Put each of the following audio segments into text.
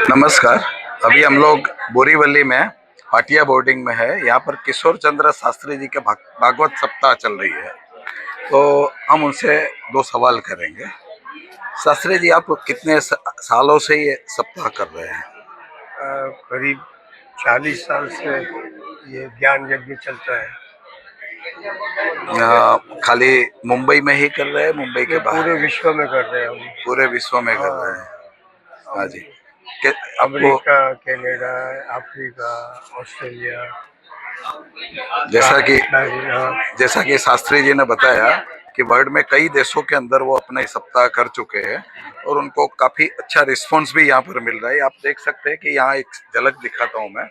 नमस्कार। अभी हम लोग बोरीवली में भाटिया बोर्डिंग में है। यहाँ पर किशोर चंद्र शास्त्री जी के भागवत सप्ताह चल रही है, तो हम उनसे दो सवाल करेंगे। शास्त्री जी, आप कितने सालों से ये सप्ताह कर रहे हैं? करीब 40 साल से ये ज्ञान यज्ञ चलता है। खाली मुंबई में ही कर रहे हैं, मुंबई के ये बाहर? पूरे विश्व में कर रहे हैं हम। पूरे विश्व में कर रहे हाँ, हैं। हाँ हम जी। आपको अमेरिका, कनाडा, अफ्रीका, ऑस्ट्रेलिया, जैसा कि हाँ। जैसा कि शास्त्री जी ने बताया कि वर्ल्ड में कई देशों के अंदर वो अपने सप्ताह कर चुके हैं और उनको काफी अच्छा रिस्पांस भी यहाँ पर मिल रहा है। आप देख सकते हैं कि यहाँ एक झलक दिखाता हूँ मैं।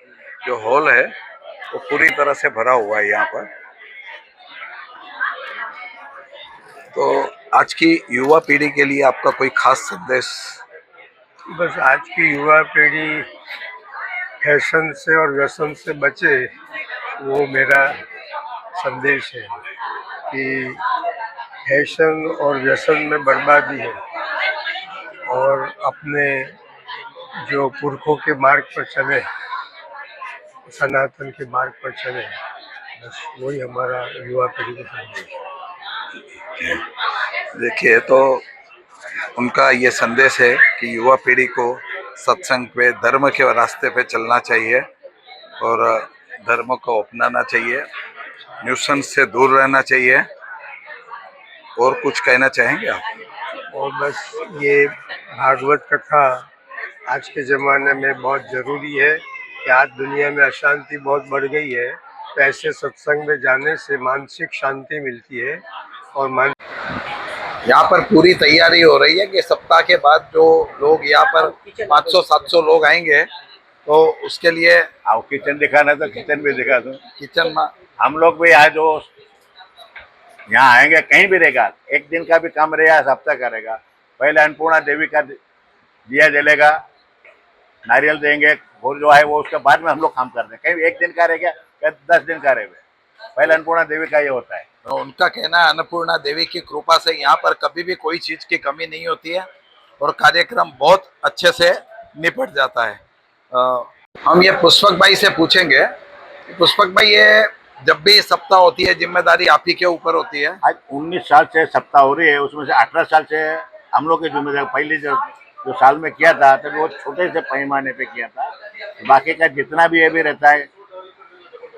जो हॉल है वो पूरी तरह से भरा हुआ है यहाँ पर। तो आज की युवा पीढ़ी के लिए आपका कोई खास संदेश? बस आज की युवा पीढ़ी फैशन से और व्यसन से बचे, वो मेरा संदेश है कि फैशन और व्यसन में बर्बादी है और अपने जो पुरखों के मार्ग पर चले, सनातन के मार्ग पर चले, बस वही हमारा युवा पीढ़ी को संदेश है। देखिए, तो उनका ये संदेश है कि युवा पीढ़ी को सत्संग पे, धर्म के रास्ते पे चलना चाहिए और धर्म को अपनाना चाहिए, न्यूसेंस से दूर रहना चाहिए। और कुछ कहना चाहेंगे आप? और बस ये भागवत कथा आज के ज़माने में बहुत ज़रूरी है कि आज दुनिया में अशांति बहुत बढ़ गई है, तो ऐसे सत्संग में जाने से मानसिक शांति मिलती है। और यहाँ पर पूरी तैयारी हो रही है कि सप्ताह के बाद जो लोग यहाँ पर 500-700 लोग आएंगे, तो उसके लिए आओ किचन दिखाना तो किचन भी दिखा दूं। किचन में हम लोग भी आज जो यहाँ आएंगे, कहीं भी रहेगा, एक दिन का भी काम रहेगा, हफ्ता करेगा। पहले अन्नपूर्णा देवी का दिया जलेगा, नारियल देंगे, और जो है वो उसके बाद में हम लोग काम करते हैं। कहीं एक दिन का रहेगा, 10 दिन का रहेगा, पहले अन्नपूर्णा देवी का ये होता है। तो उनका कहना है अन्नपूर्णा देवी की कृपा से यहाँ पर कभी भी कोई चीज की कमी नहीं होती है और कार्यक्रम बहुत अच्छे से निपट जाता है। हम ये पुष्पक भाई से पूछेंगे। पुष्पक भाई, ये जब भी सप्ताह होती है, जिम्मेदारी आप ही के ऊपर होती है। आज 19 साल से सप्ताह हो रही है, उसमें से 18 साल से हम लोग की जिम्मेदारी। पहले जो साल में किया था तो वो छोटे से पैमाने पे किया था, बाकी का जितना भी ये भी रहता है,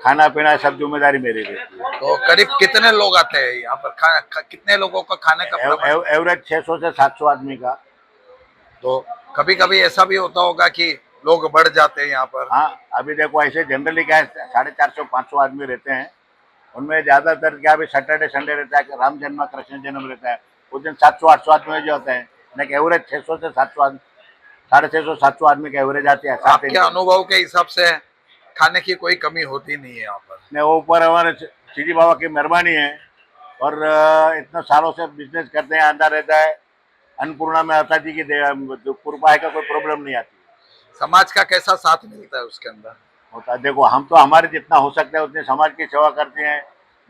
खाना पीना सब जिम्मेदारी मेरी रहती है। तो करीब कितने लोग आते हैं यहाँ पर? कितने लोगों का खाने का एवरेज 600 से 700 आदमी का। तो कभी कभी ऐसा भी होता होगा कि लोग बढ़ जाते हैं यहाँ पर? हाँ, अभी देखो ऐसे जनरली क्या है, 450-500 आदमी रहते हैं। उनमें ज्यादातर क्या अभी सैटरडे संडे रहता है, राम जन्म कृष्ण जन्म रहता है, उस दिन 700-800 आदमी जो होते हैं। लेकिन एवरेज 600 से 700 आदमी, 650-700 आदमी का एवरेज आती है। आपके अनुभव के हिसाब से खाने की कोई कमी होती नहीं है यहाँ पर? नहीं, वो ऊपर हमारे सीधी बाबा की मेहरबानी है और इतना सालों से बिजनेस करते हैं, आंदा रहता है। अन्नपूर्णा में आता जी की कृपा है का कोई प्रॉब्लम नहीं आती। समाज का कैसा साथ मिलता है उसके अंदर? होता है, देखो हम तो हमारे जितना हो सकता है उतने समाज की सेवा करते हैं।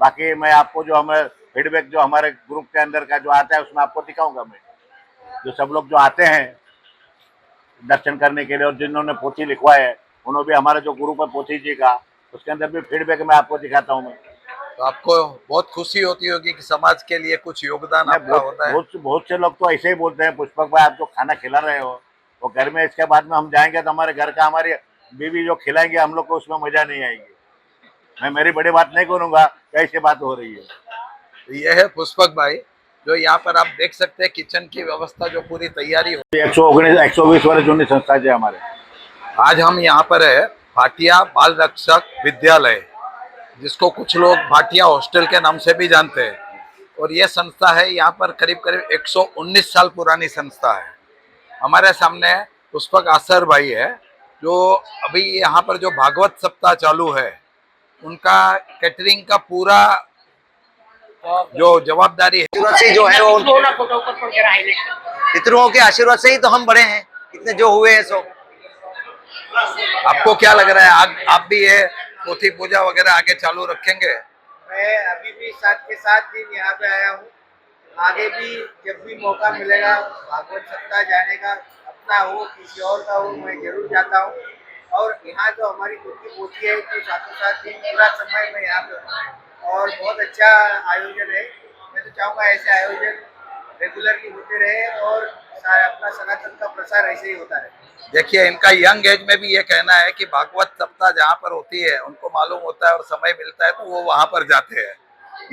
बाकी मैं आपको जो हमें फीडबैक जो हमारे ग्रुप के अंदर का जो आता है उसमें आपको दिखाऊंगा। मैं जो सब लोग जो आते हैं दर्शन करने के लिए और जिन्होंने पोथी लिखवा है, उन्होंने भी हमारा जो ग्रुप है पोथी जी का, उसके अंदर भी फीडबैक मैं आपको दिखाता हूँ। मैं तो आपको बहुत खुशी होती होगी कि समाज के लिए कुछ योगदान आपका होता है। बहुत से लोग तो ऐसे ही बोलते हैं, पुष्पक भाई आप जो खाना खिला रहे हो वो घर में, इसके बाद में हम जाएंगे तो हमारे घर का हमारी बीवी जो खिलाएंगे हम लोग को, उसमें मजा नहीं आएगी। मैं मेरी बड़ी बात नहीं करूंगा, कैसी बात हो रही है। तो ये है पुष्पक भाई, जो यहाँ पर आप देख सकते हैं किचन की व्यवस्था जो पूरी तैयारी हो। 119-120 वर्ष जूनी संस्था है हमारे। आज हम यहाँ पर है भाटिया बाल रक्षक विद्यालय, जिसको कुछ लोग भाटिया हॉस्टल के नाम से भी जानते हैं। और ये संस्था है यहाँ पर करीब करीब 119 साल पुरानी संस्था है। हमारे सामने पुष्पक आसर भाई है, जो अभी यहाँ पर जो भागवत सप्ताह चालू है उनका कैटरिंग का पूरा जो जवाबदारी है, आशीर्वाद से जो है वो पितरों के आशीर्वाद से ही तो हम बड़े हैं, इतने जो हुए हैं सो। आपको क्या लग रहा है आप भी ये पोथी पूजा वगैरह आगे चालू रखेंगे? मैं अभी भी 7 के 7 दिन यहाँ पे आया हूँ। आगे भी जब भी मौका मिलेगा भागवत सप्ताह जाने का अपना हो किसी और का हो, मैं जरूर जाता हूँ। और यहाँ जो हमारी खुद की पोथी है तो साथों साथ ही पूरा समय मैं यहाँ पे हूँ और बहुत अच्छा आयोजन है। मैं तो चाहूँगा ऐसे आयोजन रेगुलरली होते रहे और अपना सनातन का प्रसार ऐसे ही होता रहे। देखिए, इनका यंग एज में भी ये कहना है कि भागवत सप्ताह जहाँ पर होती है उनको मालूम होता है और समय मिलता है तो वो वहां पर जाते हैं।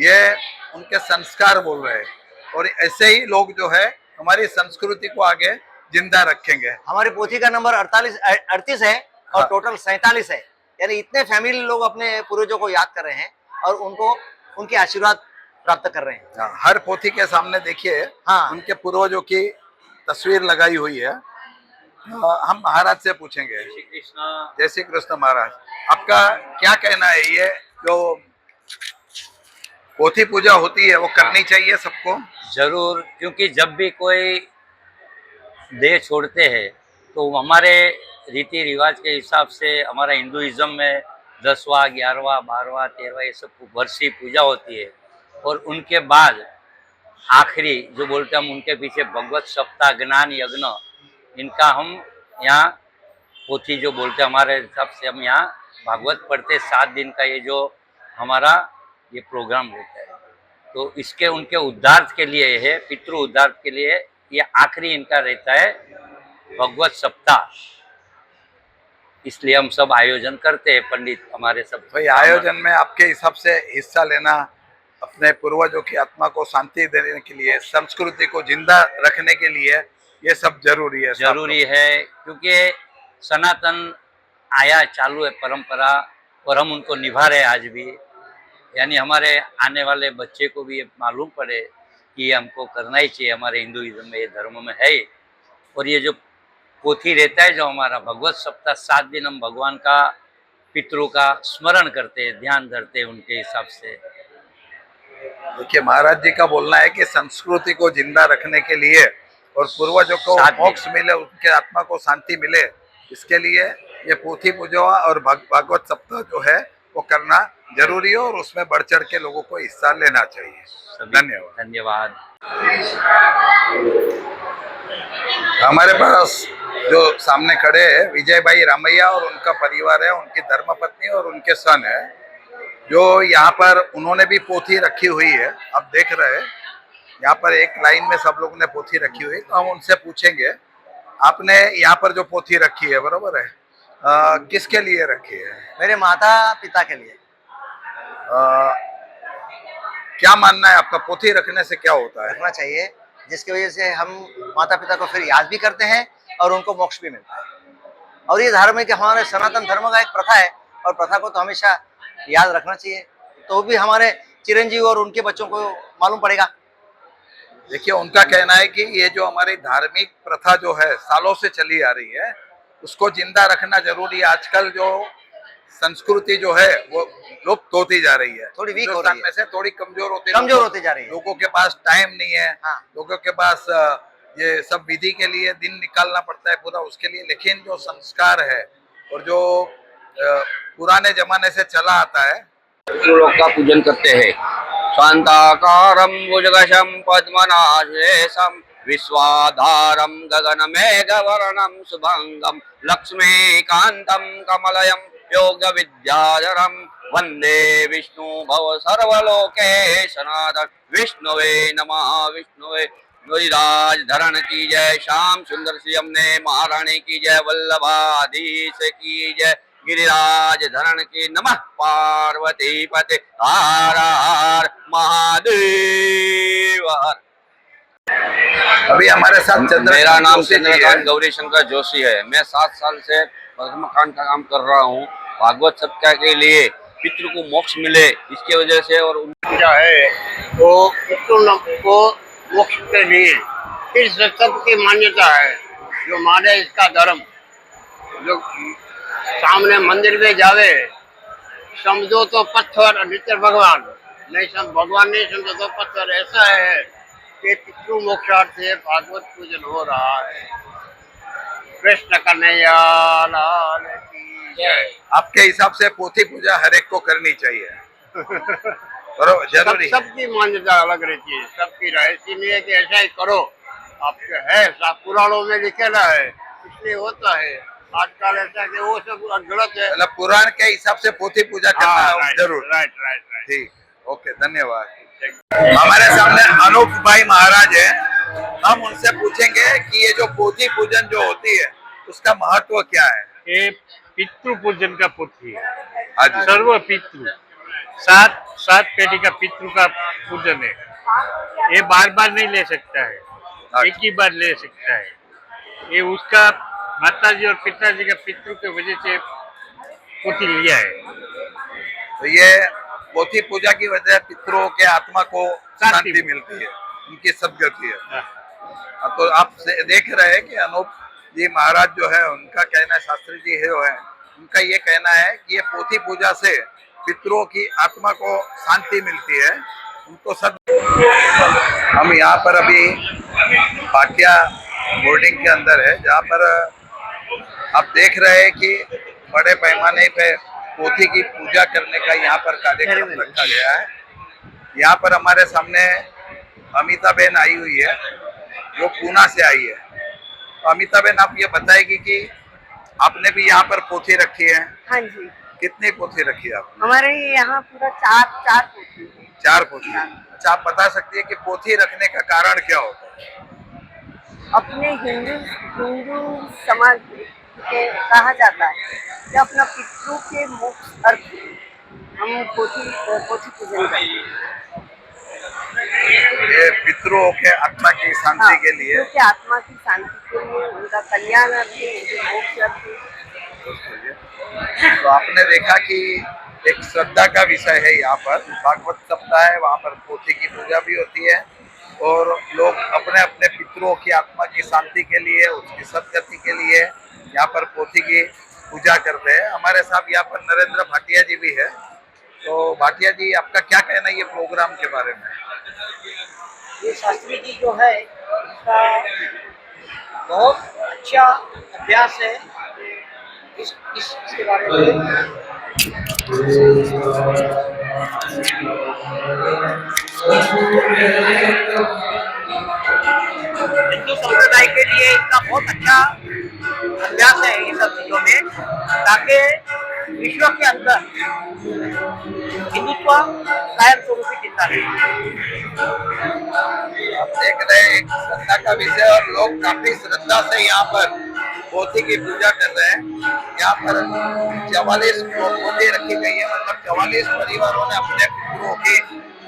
ये उनके संस्कार बोल रहे हैं और ऐसे ही लोग जो है हमारी संस्कृति को आगे जिंदा रखेंगे। हमारी पोथी का नंबर 38 है और हाँ। टोटल 47 है। यानी इतने फैमिली लोग अपने पूर्वजों को याद कर रहे हैं और उनको उनके आशीर्वाद प्राप्त कर रहे हैं। हाँ, हर पोथी के सामने देखिए हाँ। उनके पूर्वजों की तस्वीर लगाई हुई है। हम महाराज से पूछेंगे। जय श्री कृष्ण महाराज, आपका क्या कहना है? ये जो पोथी पूजा होती है वो करनी चाहिए सबको? जरूर, क्योंकि जब भी कोई देह छोड़ते हैं तो हमारे रीति रिवाज के हिसाब से हमारा हिंदुइज्म में 10वां 11वां 12वां 13वां ये सब वर्षीय पूजा होती है और उनके बाद आखिरी जो बोलते हैं हम उनके पीछे भगवत सप्ताह ज्ञान यज्ञ इनका हम यहाँ पोथी जो बोलते हैं हमारे हिसाब से हम यहाँ भागवत पढ़ते 7 दिन का ये जो हमारा ये प्रोग्राम रहता है तो इसके उनके उद्धार के लिए है, पितृ उद्धार के लिए ये आखिरी इनका रहता है भगवत सप्ताह। इसलिए हम सब आयोजन करते हैं, पंडित हमारे सब। भाई, आयोजन में आपके हिसाब से हिस्सा लेना अपने पूर्वजों की आत्मा को शांति देने के लिए, संस्कृति को जिंदा रखने के लिए ये सब जरूरी है। जरूरी है क्योंकि सनातन आया चालू है परंपरा और हम उनको निभा रहे हैं आज भी। यानी हमारे आने वाले बच्चे को भी ये मालूम पड़े कि ये हमको करना ही चाहिए, हमारे हिंदुइज्म में ये धर्म में है। और ये जो पोथी रहता है जो हमारा भगवत सप्ताह 7 दिन हम भगवान का पितरों का स्मरण करते हैं, ध्यान धरते हैं उनके हिसाब से। देखिए, महाराज जी का बोलना है कि संस्कृति को जिंदा रखने के लिए और पूर्वजों को मोक्ष मिले, उनके आत्मा को शांति मिले, इसके लिए ये पोथी पूजा और भागवत सप्ताह जो है वो करना जरूरी है और उसमें बढ़ चढ़ के लोगों को हिस्सा लेना चाहिए। धन्यवाद। धन्यवाद। हमारे पास जो सामने खड़े हैं विजय भाई रामैया और उनका परिवार है, उनकी धर्मपत्नी और उनके सन है जो यहाँ पर उन्होंने भी पोथी रखी हुई है। आप देख रहे हैं यहाँ पर एक लाइन में सब लोगों ने पोथी रखी हुई है, तो हम उनसे पूछेंगे आपने यहाँ पर जो पोथी रखी है, बरोबर है, किसके लिए रखी है? मेरे माता पिता के लिए। क्या मानना है आपका, पोथी रखने से क्या होता है? रखना चाहिए, जिसकी वजह से हम माता पिता को फिर याद भी करते हैं और उनको मोक्ष भी मिलता है। और ये धार्मिक हमारे सनातन धर्म का एक प्रथा है और प्रथा को तो हमेशा याद रखना चाहिए, तो भी हमारे चिरंजीव और उनके बच्चों को मालूम पड़ेगा। देखिए, उनका कहना है कि ये जो हमारी धार्मिक प्रथा जो है सालों से चली आ रही है उसको जिंदा रखना जरूरी है। आजकल जो संस्कृति जो है वो लुप्त होती जा रही है, थोड़ी वीक हो रही है, से थोड़ी कमजोर होती जा रही है। लोगों के पास टाइम नहीं है। हाँ। लोगों के पास ये सब विधि के लिए दिन निकालना पड़ता है पूरा उसके लिए, लेकिन जो संस्कार है और जो पुराने जमाने से चला आता है, लोग का पूजन करते हैं। शांताकारं भुजगशं पद्मनाभेशं विश्वाधारं गगनमेघवर्णं शुभंगं लक्ष्मीकान्तं कमलयं योगविद्याधरं वन्दे विष्णु भव सर्वलोकेशनाथं। विष्णुवे नमः। विष्णुवे गिरिराज धरण की जय, श्याम सुंदर श्री हमने महारानी की जय, वल्लभाधीश की जय, गिरिराज धरण की नमः। पार्वती पते हर हर महादेव हर। अभी हमारे साथ मेरा नाम चंद्रकांत गौरी शंकर जोशी है। मैं 7 साल से मकान का काम कर रहा हूँ। भागवत सप्ताह के लिए पितृ को मोक्ष मिले इसके वजह से और पूजा है वो पितृ को मोक्ष के लिए इस सब की मान्यता है। जो माने इसका धर्म, जो सामने मंदिर में जावे समझो तो पत्थर अधिकतर भगवान नहीं, सम भगवान नहीं समझो तो पत्थर। ऐसा है कि पितृ मोक्षार्थ से भागवत पूजन हो रहा है। कृष्ण कन्हैया लाल की जय। आपके हिसाब से पोथी पूजा हर एक को करनी चाहिए? बरोबर, जरूरी। सबकी मान्यता अलग रहती है, सबकी रहे, इसीलिए कि ऐसा ही करो। आपके है सब पुराणों में लिखेला है इसलिए होता है। आजकल ऐसा है कि वो सब गलत है। मतलब पुराण के हिसाब से पोथी पूजा हाँ, करना राइट, जरूर। Right right right. ठीक, ओके, धन्यवाद। हमारे सामने अनूप भाई महाराज है, हम उनसे पूछेंगे कि ये जो पोथी पूजन जो होती है उसका महत्व क्या है। ये पितृ पूजन का पोथी है। हाँ जी। सर्व पितृ, सात पेटी का पितृ का पूजन है। ये बार बार नहीं ले सकता है, एक ही बार ले सकता है। ये उसका माताजी और पिताजी का पितृ की वजह से पोथी लिया है। तो ये पोथी पूजा की वजह से पितरों के आत्मा को शांति मिलती है, उनकी सदगति है। तो आप देख रहे हैं कि अनूप जी महाराज जो है उनका कहना, शास्त्री जी है जो है उनका ये कहना है कि ये पोथी पूजा से पितरों की आत्मा को शांति मिलती है, उनको सद। हम यहाँ पर अभी भाटिया बोर्डिंग के अंदर है, जहाँ पर आप देख रहे हैं कि बड़े पैमाने पे पोथी की पूजा करने का यहाँ पर कार्यक्रम रखा गया है। यहाँ पर हमारे सामने अमिता बहन आई हुई है, जो पूना से आई है। तो अमिता बहन, आप ये बताएगी कि आपने भी यहाँ पर पोथी रखी है? हाँ जी। कितनी पोथी रखी है आपने? हमारे यहाँ पूरा चार पोथी है। 4 पोथी। अच्छा, आप बता सकती है कि पोथी रखने का कारण क्या होता है? अपने हिंदू समाज के कहा जाता है कि अपना पितरों के मोक्ष अर्थ हम पोथी पूजन करते हैं। ये पितरों के आत्मा की शांति के लिए, पितरों के आत्मा की शांति के लिए, उनका कल्याण अर्थ है, उनके मोक्ष अर्थ है। तो आपने देखा कि एक श्रद्धा का विषय है। यहाँ पर भागवत सप्ताह है, वहाँ पर पोथी की पूजा भी होती है और लोग अपने अपने पितरों की आत्मा की शांति के लिए, उसकी सदगति के लिए यहाँ पर पोथी की पूजा करते हैं। हमारे साथ यहाँ पर नरेंद्र भाटिया जी भी है। तो भाटिया जी, आपका क्या कहना है ये प्रोग्राम के बारे में? ये शास्त्री जी जो है उसका बहुत अच्छा अभ्यास है। इसके बारे में हिंदू संप्रदाय के लिए इसका बहुत अच्छा अभ्यास है इन सब चीजों में, ताकि विश्व के अंदर हिंदुत्व कायम स्वरूपी जिंदा रहे। आप देख रहे हैं एक श्रद्धा का विषय और लोग काफी श्रद्धा से यहाँ पर पोथी की पूजा कर रहे हैं। यहाँ पर 44 पोथी रखी गई है, मतलब 44 परिवारों ने अपने पितरों की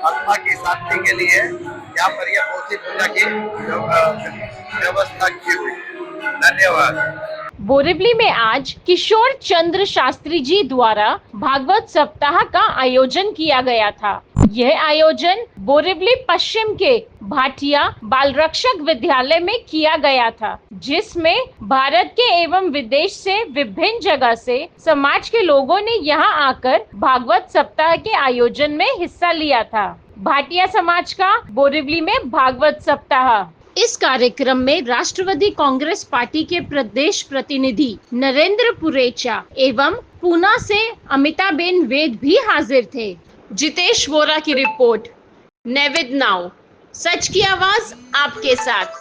आत्मा की शांति के लिए यहाँ पर यह पोथी पूजा की व्यवस्था की हुई। धन्यवाद। बोरिवली में आज किशोर चंद्र शास्त्री जी द्वारा भागवत सप्ताह का आयोजन किया गया था। यह आयोजन बोरिवली पश्चिम के भाटिया बाल रक्षक विद्यालय में किया गया था, जिसमें भारत के एवं विदेश से विभिन्न जगह से समाज के लोगों ने यहां आकर भागवत सप्ताह के आयोजन में हिस्सा लिया था। भाटिया समाज का बोरिवली में भागवत सप्ताह। इस कार्यक्रम में राष्ट्रवादी कांग्रेस पार्टी के प्रदेश प्रतिनिधि नरेंद्र पुरेचा एवं पूना से अमिताबेन वेद भी हाजिर थे। जितेश वोरा की रिपोर्ट, नेविद नाउ, सच की आवाज आपके साथ।